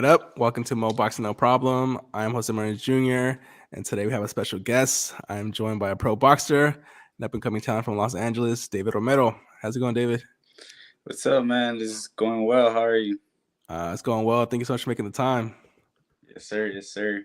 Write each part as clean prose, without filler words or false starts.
what up? Welcome to Mo Boxing No Problem. I'm Jose Martinez Jr., and today we have a special guest. I'm joined by a pro boxer, an up and coming talent from Los Angeles, David Romero. How's it going, David? What's up, man? This is going well. How are you? It's going well. Thank you so much for making the time. Yes, sir. Yes, sir.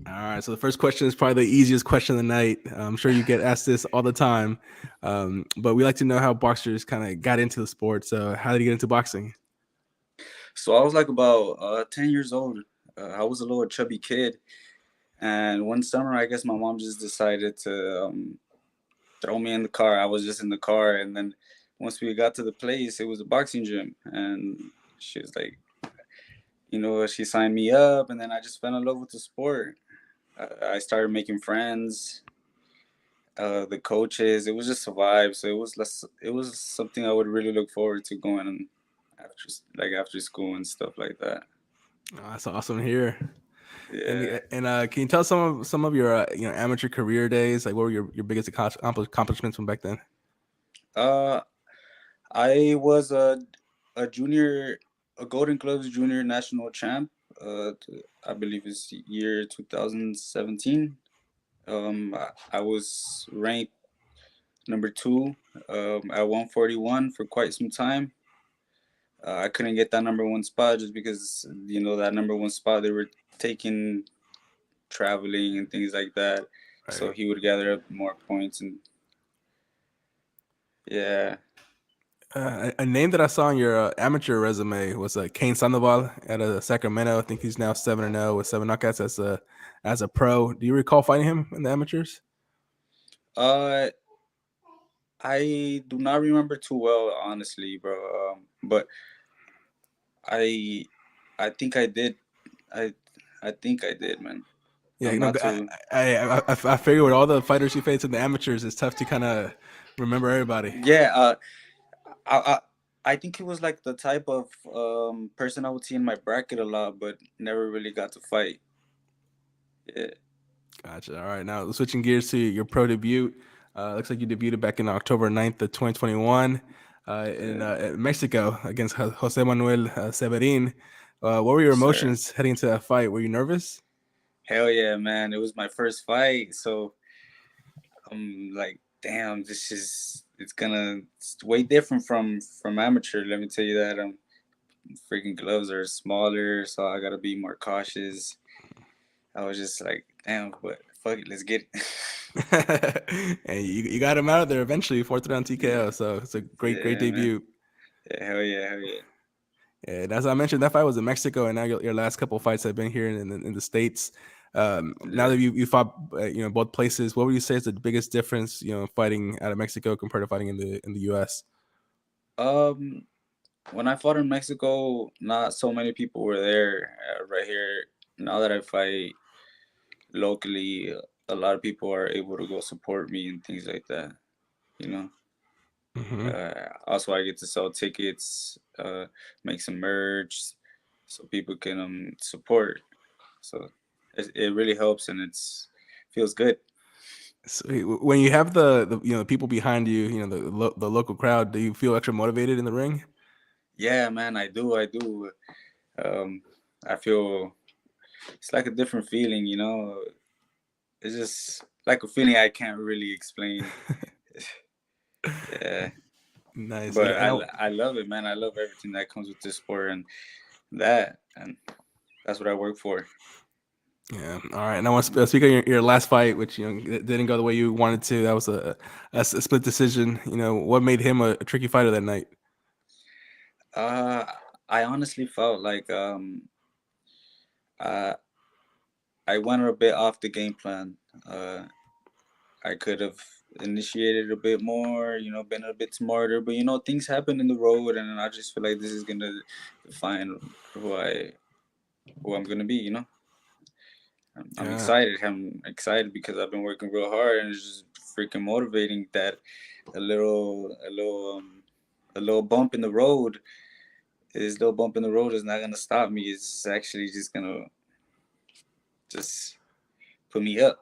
All right, so the first question is probably the easiest question of the night. I'm sure you get asked this all the time, but we like to know how boxers kind of got into the sport. So, how did you get into boxing? So I was like about 10 years old. I was a little chubby kid. And one summer, I guess my mom just decided to throw me in the car. I was just in the car. And then once we got to the place, it was a boxing gym. And she was like, she signed me up. And then I just fell in love with the sport. I started making friends. The coaches, it was just a vibe. So it was something I would really look forward to going after school and stuff like that. Oh, that's awesome to hear. Yeah. Can you tell some of your amateur career days? Like, what were your biggest accomplishments from back then? Uh, I was a junior, a Golden Gloves junior national champ. I believe it's year 2017. I was ranked number two at 141 for quite some time. I couldn't get that number one spot just because that number one spot they were taking traveling and things like that. So Right. he would gather up more points and yeah. A name that I saw on your amateur resume was Kane Sandoval out of Sacramento. I think he's now 7-0 with 7 knockouts as a pro. Do you recall fighting him in the amateurs? Uh, I do not remember too well, honestly, bro. But I, I think I did. I, I think I did, man. Yeah, I'm not I too. I figure with all the fighters you face in the amateurs, it's tough to kind of remember everybody. Yeah. I, I, I think he was like the type of person I would see in my bracket a lot, but never really got to fight. Yeah. Gotcha. All right, now switching gears to your pro debut. Looks like you debuted back in October 9th of 2021 in Yeah. Mexico against Jose Manuel Severin. What were your Yes, sir. emotions heading into that fight? Were you nervous? Hell yeah, man! It was my first fight, so I'm like, damn, it's way different from amateur. Let me tell you that. Freaking gloves are smaller, so I gotta be more cautious. I was just like, damn, but fuck it, let's get And you got him out of there eventually, fourth round TKO. it. So it's a great Yeah, man. debut. Yeah, hell yeah, hell yeah. And as I mentioned, that fight was in Mexico, and now your last couple of fights have been here in the states. Now Yeah. that you fought, both places, what would you say is the biggest difference, fighting out of Mexico compared to fighting in the U.S.? Um, when I fought in Mexico, not so many people were there. Right here, now that I fight locally, a lot of people are able to go support me and things like that. You know. Hmm. Also, I get to sell tickets, make some merch, so people can support. So it really helps and it's feels good. So when you have the people behind you, the local crowd, do you feel extra motivated in the ring? Yeah, man, I do. I do. Um, I feel it's like a different feeling. It's just like a feeling I can't really explain. Yeah, Nice. but And I love it, man. I love everything that comes with this sport and that's what I work for. yeah. All right. And I want to speak on your last fight, which didn't go the way you wanted to. That was a split decision. What made him a tricky fighter that night? Uh, I honestly felt like uh, I went a bit off the game plan. I could have initiated a bit more, been a bit smarter, but things happen in the road, and I just feel like this is gonna define who I'm gonna be. I'm Yeah. excited. I'm excited because I've been working real hard, and it's just freaking motivating that a little a little um a little bump in the road. This little bump in the road is not gonna stop me. It's actually just gonna just put me up.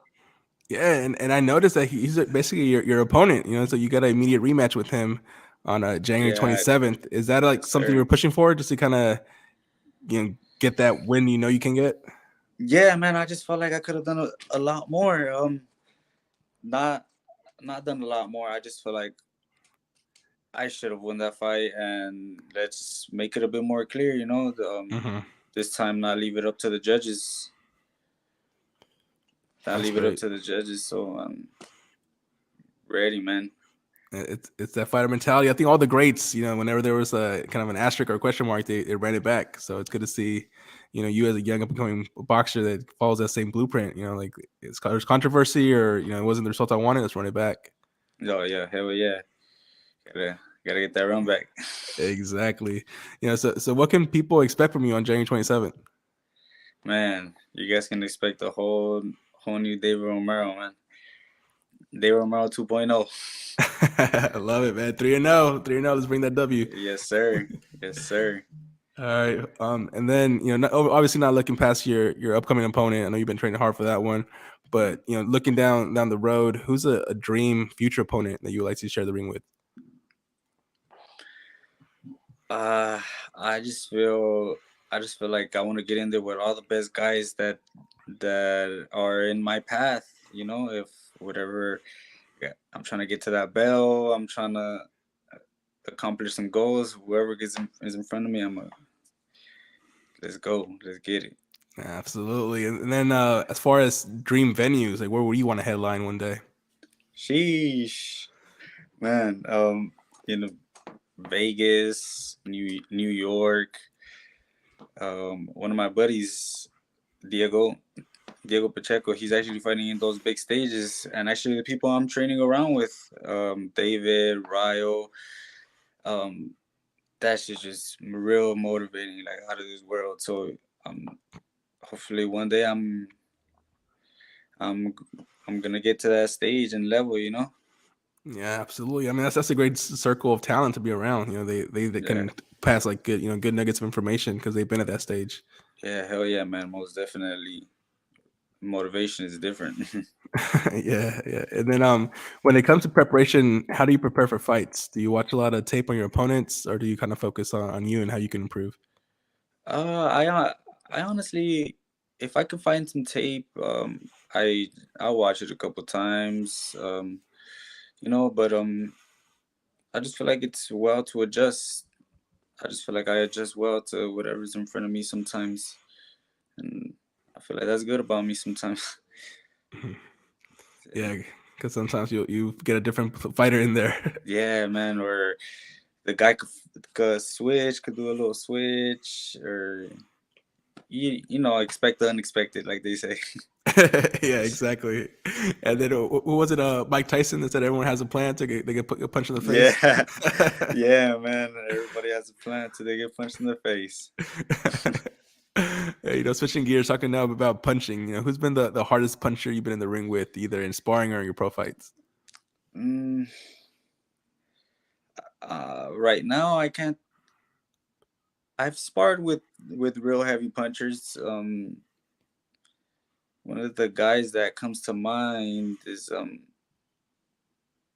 Yeah, and I noticed that he's basically your opponent. So you got an immediate rematch with him on January Yeah, 27th. Is that like yes, something you sir. were pushing for, just to kind of get that win you know you can get? Yeah, man, I just felt like I could have done a lot more. Not not done a lot more. I just feel like I should have won that fight, and let's make it a bit more clear. Mm-hmm. This time not leave it up to the judges. Not That's leave it up great. to the judges. So I'm ready, man. It's that fighter mentality. I think all the greats, whenever there was a kind of an asterisk or a question mark, they ran it back. So it's good to see, you as a young up and coming boxer that follows that same blueprint. Like there's controversy or it wasn't the result I wanted. Let's run it back. Oh yeah, hell yeah. Gotta get that run back. Exactly. So what can people expect from you on January 27th? Man, you guys can expect a whole new David Romero, man. David Romero 2.0. I love it, man. 3-0. 3-0. Let's bring that W. Yes, sir. Yes, sir. All right. And then obviously not looking past your upcoming opponent. I know you've been training hard for that one, but looking down the road, who's a dream future opponent that you would like to share the ring with? Uh, I just feel like I want to get in there with all the best guys that are in my path. If whatever, yeah, I'm trying to get to that bell, I'm trying to accomplish some goals. Whoever is in front of me, let's go, let's get it. Absolutely. And then as far as dream venues, like where would you want to headline one day? Sheesh, man. You know, Vegas, New York. One of my buddies, Diego Diego Pacheco, he's actually fighting in those big stages. And actually, the people I'm training around with, David, Ryo, um, that's just real motivating, like out of this world. So, hopefully, one day I'm I'm gonna get to that stage and level. Yeah, absolutely. I mean, that's a great circle of talent to be around. They Yeah, can pass like good nuggets of information because they've been at that stage. yeah, hell yeah, man. Most definitely, motivation is different. Yeah, yeah. And then when it comes to preparation, how do you prepare for fights? Do you watch a lot of tape on your opponents, or do you kind of focus on you and how you can improve? Uh, I uh, I honestly, if I can find some tape, I'll watch it a couple times. But I just feel like it's well to adjust. I just feel like I adjust well to whatever's in front of me sometimes, and I feel like that's good about me sometimes. Mhm. Yeah, because sometimes you get a different fighter in there. Yeah, man. Or the guy could switch, could do a little switch, or expect the unexpected, like they say. Yeah, exactly. And then who was it? Mike Tyson that said everyone has a plan to they get put a punch in the face. Yeah, yeah, man. Everybody has a plan till they get punched in the face. Switching gears, talking now about punching. Who's been the hardest puncher you've been in the ring with, either in sparring or in your pro fights? Mm, right now, I can't. I've sparred with real heavy punchers. One of the guys that comes to mind is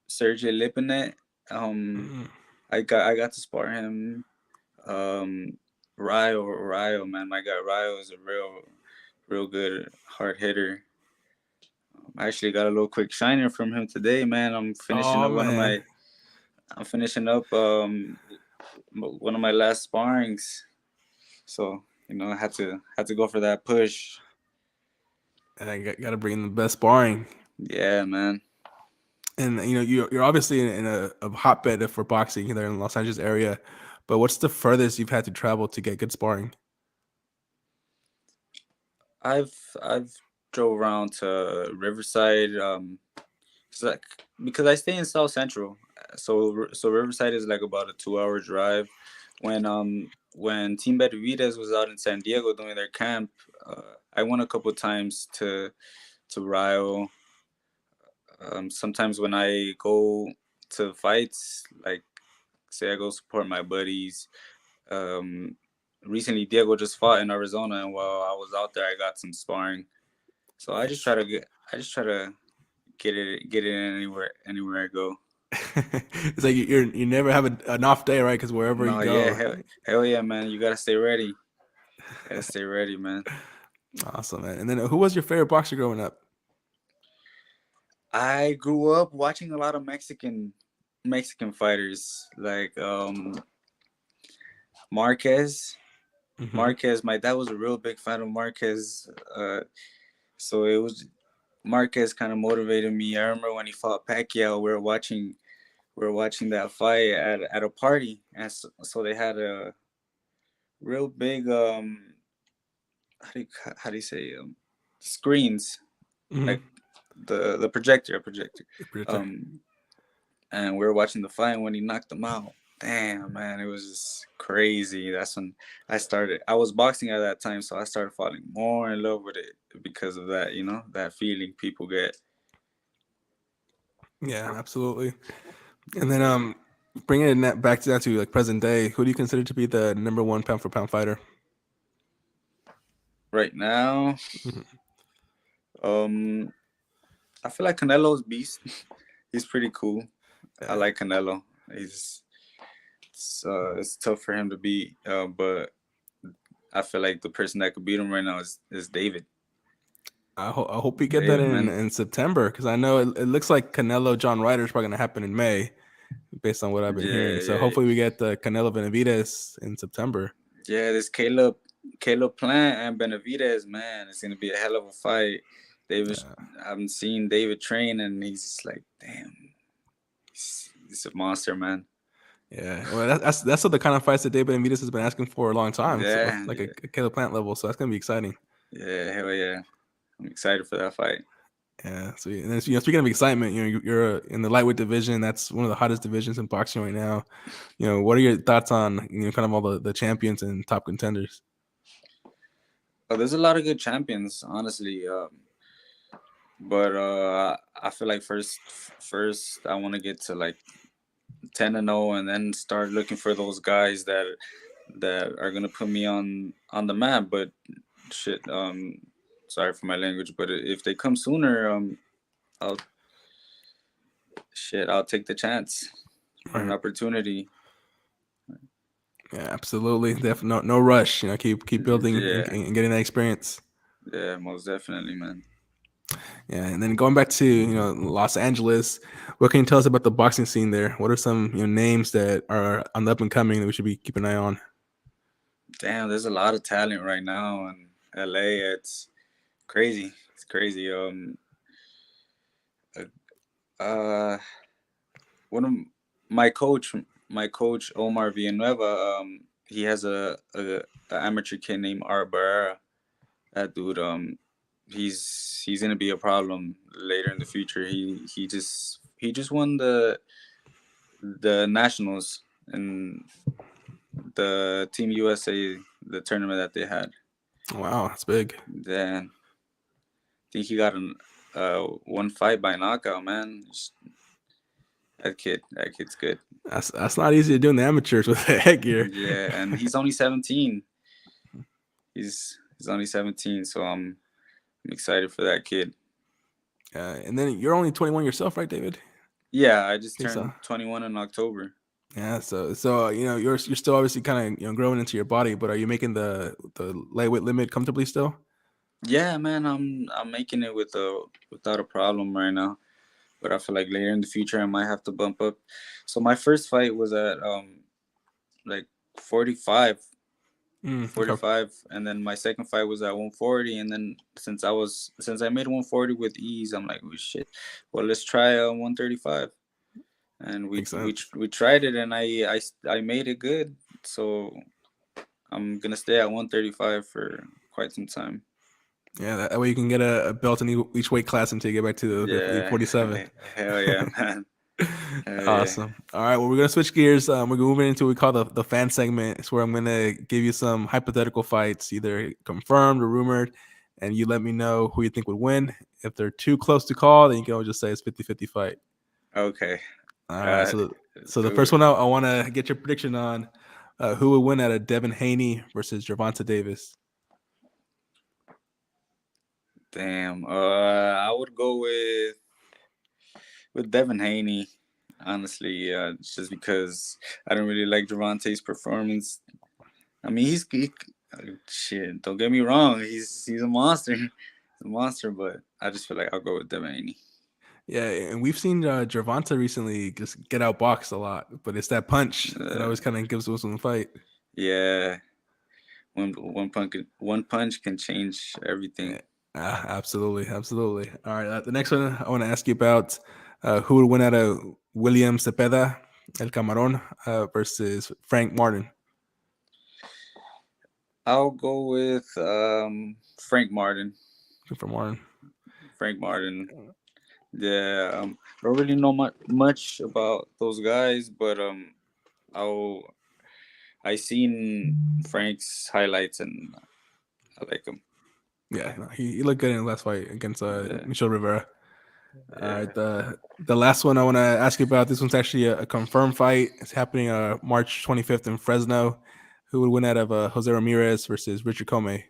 Sergey Lipinet. Um, Mm. I got to spar him. Ryo, man, my guy Ryo is a real good hard hitter. I actually got a little quick shiner from him today, man. Oh man. I'm finishing up one of my last sparrings, so I had to go for that push. And I got to bring in the best sparring. Yeah, man. And you're obviously in a hotbed for boxing there in the Los Angeles area. But what's the furthest you've had to travel to get good sparring? I've drove around to Riverside, like because I stay in South Central, so Riverside is like about a 2 hour drive. When Team Benavides was out in San Diego doing their camp, I went a couple times to Rio. Sometimes when I go to fights, like say I go support my buddies. Um, Recently Diego just fought in Arizona, and while I was out there, I got some sparring. So Nice. I just try to get it in anywhere I go. It's like you never have an off day, right? Because wherever you No, yeah, go, hell yeah, man, you gotta stay ready. Gotta stay ready, man. Awesome, man. And then who was your favorite boxer growing up? I grew up watching a lot of Mexican fighters like Marquez. Hmm. Marquez, my dad was a real big fan of Marquez. So it was Marquez kind of motivated me. I remember when he fought Pacquiao, we were watching that fight at a party, and so they had a real big how do you say screens, Hmm. like the projector, a projector. Projector. Um, and we were watching the fight when he knocked him out. Damn, man, it was just crazy. That's when I started. I was boxing at that time, so I started falling more in love with it because of that. That feeling people get. Yeah, absolutely. And then bringing it back down to like present day, who do you consider to be the number one pound for pound fighter? Right now, Hmm. um, I feel like Canelo's beast. He's pretty cool. I Yeah, like Canelo. It's tough for him to beat, but I feel like the person that could beat him right now is David. I hope we get that David, in man. in September because I know it looks like Canelo John Ryder is probably going to happen in May based on what I've been hearing. Yeah, So yeah, hopefully we get the Canelo Benavides in September. yeah. This Caleb Plant and Benavidez, man, it's gonna be a hell of a fight. David, Yeah, I've seen David train, and he's just like, damn, he's a monster, man. yeah. Well, that's what the kind of fights that David Benavides has been asking for a long time. So Yeah, like yeah, a Caleb Plant level. So that's going to be exciting. yeah, hell yeah. I'm excited for that fight. Yeah, sweet. And then speaking of excitement, you're in the lightweight division. That's one of the hottest divisions in boxing right now. What are your thoughts on kind of all the champions and top contenders? Oh, there's a lot of good champions, honestly. But I feel like first I want to get to like 10-0, and then start looking for those guys that are gonna put me on the map. But shit, sorry for my language, but if they come sooner, I'll I'll take the chance for an Right. opportunity. Yeah, absolutely. Definitely no rush. Keep building and, Yeah, and getting that experience. yeah, most definitely, man. Yeah, and then going back to Los Angeles, what can you tell us about the boxing scene there? What are some names that are on the up and coming that we should be keeping an eye on? Damn, there's a lot of talent right now in LA. It's crazy. It's crazy. Uh, one of my coach, my coach Omar Villanueva, he has a amateur kid named Art Barrera. That dude, he's gonna be a problem later in the future. He just won the nationals and the Team USA, the tournament that they had. Wow, that's big. Then I think he got one fight by knockout. Man, that kid's good. That's not easy to do in the amateurs with the headgear. Yeah, and he's only 17. He's only 17, so I'm excited for that kid. And then you're only 21 yourself, right, David? Yeah, I just Okay, so turned 21 in October. yeah, so you're still obviously kind of growing into your body, but are you making the lightweight limit comfortably still? Yeah, man, I'm making it without a problem right now. But I feel like later in the future I might have to bump up. So my first fight was at like 45, Okay, 45, and then my second fight was at 140. And then since I made 140 with ease, I'm like, oh shit, well, let's try 135. And we makes we sense. we tried it, and I made it good. So I'm gonna stay at 135 for quite some time. Yeah, that way you can get a belt in each weight class until you get back to the Yeah, 47. hell yeah, man. Hell yeah. Awesome. All right. Well, we're gonna switch gears. We're moving into what we call the fan segment. It's where I'm gonna give you some hypothetical fights, either confirmed or rumored, and you let me know who you think would win. If they're too close to call, then you can always just say it's 50-50 fight. Okay. All right. Uh, So the Dude, first one I want to get your prediction on, who would win at a Devin Haney versus Gervonta Davis. damn. I would go with Devin Haney. Honestly, just because I don't really like Javonte's performance. I mean, Shit, don't get me wrong. He's a monster. He's a monster, but I just feel like I'll go with Devaney. Yeah, and we've seen Gervonta recently just get outboxed a lot, but it's that punch that Uh, always kind of gives Wilson the fight. yeah, one punch can change everything. Yeah, absolutely, absolutely. All right, the next one I want to ask you about who would win out of William Cepeda, El Camarón, versus Frank Martin. I'll go with Frank Martin. For Martin. Frank Martin. Yeah, don't really know much about those guys, but I'll I seen Frank's highlights and I like him. Yeah, no, he looked good in the last fight against Yeah, Michel Rivera. All right, yeah. the last one I want to ask you about. This one's actually a confirmed fight. It's happening March 25th in Fresno. Who would win out of Jose Ramirez versus Richard Comey?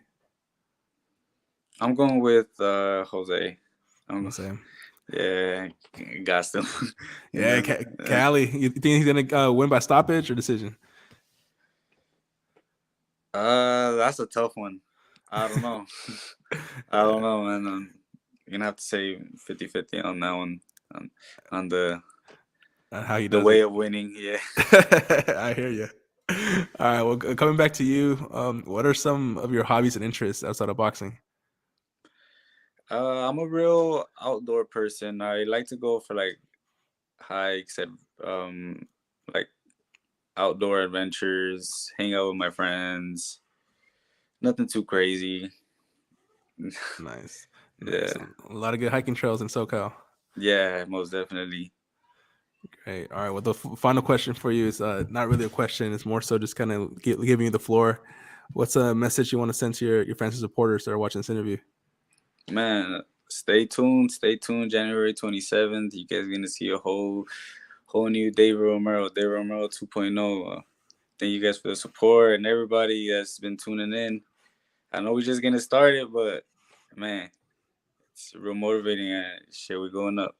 I'm going with Jose. I'm, Jose. yeah, got to. You Yeah, know, Cali. You think he's gonna win by stoppage or decision? that's a tough one. I don't know. I don't know, man. You're gonna have to say 50-50 on that one, on, on How he the does way it. of winning. Yeah. I hear you. All right. Well, coming back to you, what are some of your hobbies and interests outside of boxing? I'm a real outdoor person. I like to go for like hikes and like outdoor adventures, hang out with my friends. Nothing too crazy. Nice, nice. Yeah, A lot of good hiking trails in SoCal. yeah, most definitely. Great. All right. Well, the final question for you is not really a question. It's more so just kind of giving you the floor. What's a message you want to send to your fans and supporters that are watching this interview? Man, stay tuned. Stay tuned. January 27th, you guys are gonna see a whole new David Romero, David Romero 2.0. Thank you guys for the support and everybody that's been tuning in. I know we're just getting started, but man, it's real motivating. Shit, we're going up.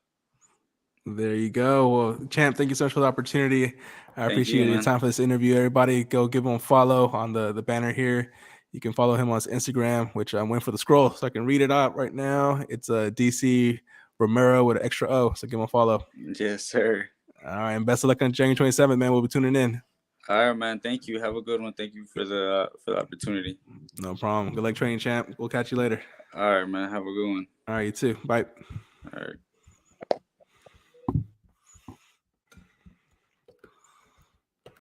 There you go. Well, Champ, thank you so much for the opportunity. I Thank you, appreciate your man. time for this interview. Everybody, go give him a follow on the banner here. You can follow him on his Instagram, which I'm waiting for the scroll so I can read it out right now. It's DC Romero with an extra O. So give him a follow. Yes, sir. All right. And best of luck on January 27th, man. We'll be tuning in. All right, man. Thank you. Have a good one. Thank you for the opportunity. No problem. Good luck training, Champ. We'll catch you later. All right, man. Have a good one. All right. You too. Bye. All right.